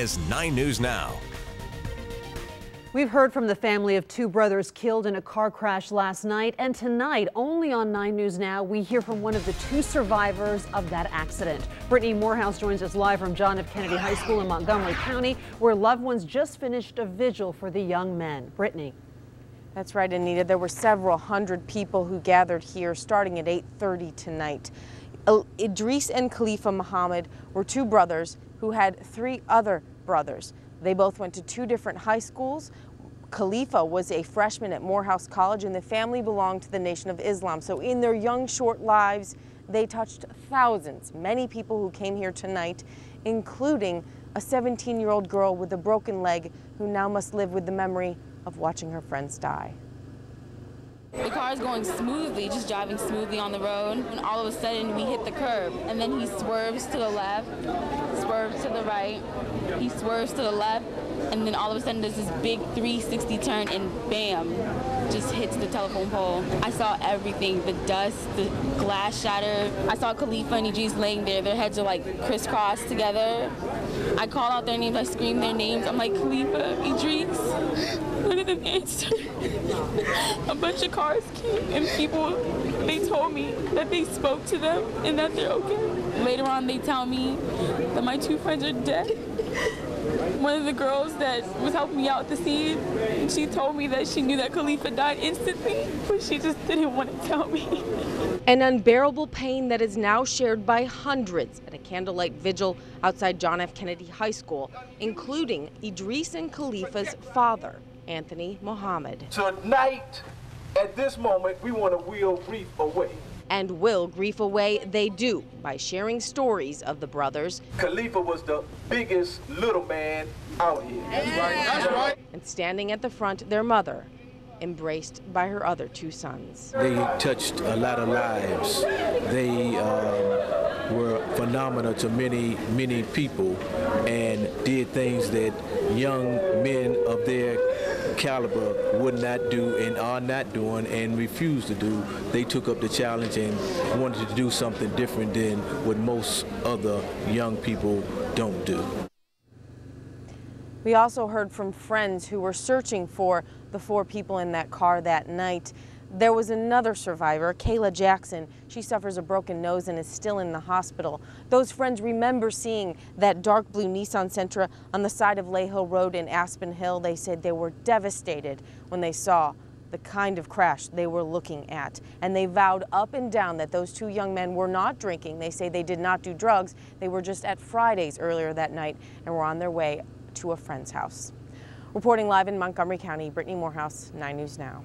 is 9 News Now. We've heard from the family of two brothers killed in a car crash last night, and tonight, only on 9 News Now, we hear from one of the two survivors of that accident. Brittany Morehouse joins us live from John F. Kennedy High School in Montgomery County, where loved ones just finished a vigil for the young men. Brittany. That's right, Anita. There were several hundred people who gathered here starting at 8:30 tonight. Idris and Khalifa Muhammad were two brothers who had three other brothers. They both went to two different high schools. Khalifa was a freshman at Morehouse College, and the family belonged to the Nation of Islam. So in their young, short lives, they touched thousands, many people who came here tonight, including a 17-year-old girl with a broken leg who now must live with the memory of watching her friends die. The car is going smoothly, just driving smoothly on the road, and all of a sudden we hit the curb, and then he swerves to the left, swerves to the right, he swerves to the left, and then all of a sudden there's this big 360 turn, and bam, just hits the telephone pole. I saw everything, the dust, the glass shatter. I saw Khalifa and Idris laying there, their heads are like crisscrossed together. I called out their names, I screamed their names. I'm like, Khalifa, Idris. None of them answered. A bunch of cars came and people, they told me that they spoke to them and that they're okay. Later on, they tell me that my two friends are dead. One of the girls that was helping me out at the scene, she told me that she knew that Khalifa died instantly, but she just didn't want to tell me. An unbearable pain that is now shared by hundreds at a candlelight vigil outside John F. Kennedy High School, including Idris and Khalifa's father, Anthony Muhammad. Tonight, at this moment, we want to wheel grief away. And will grief away they do by sharing stories of the brothers. Khalifa was the biggest little man out here. That's right. That's right. And standing at the front, their mother, embraced by her other two sons. They touched a lot of lives. They were phenomenal to many, many people and did things that young men of their caliber would not do and are not doing and refused to do. They took up the challenge and wanted to do something different than what most other young people don't do. We also heard from friends who were searching for the four people in that car that night. There was another survivor, Kayla Jackson. She suffers a broken nose and is still in the hospital. Those friends remember seeing that dark blue Nissan Sentra on the side of Lay Hill Road in Aspen Hill. They said they were devastated when they saw the kind of crash they were looking at. And they vowed up and down that those two young men were not drinking. They say they did not do drugs. They were just at Fridays earlier that night and were on their way to a friend's house. Reporting live in Montgomery County, Brittany Morehouse, 9 News Now.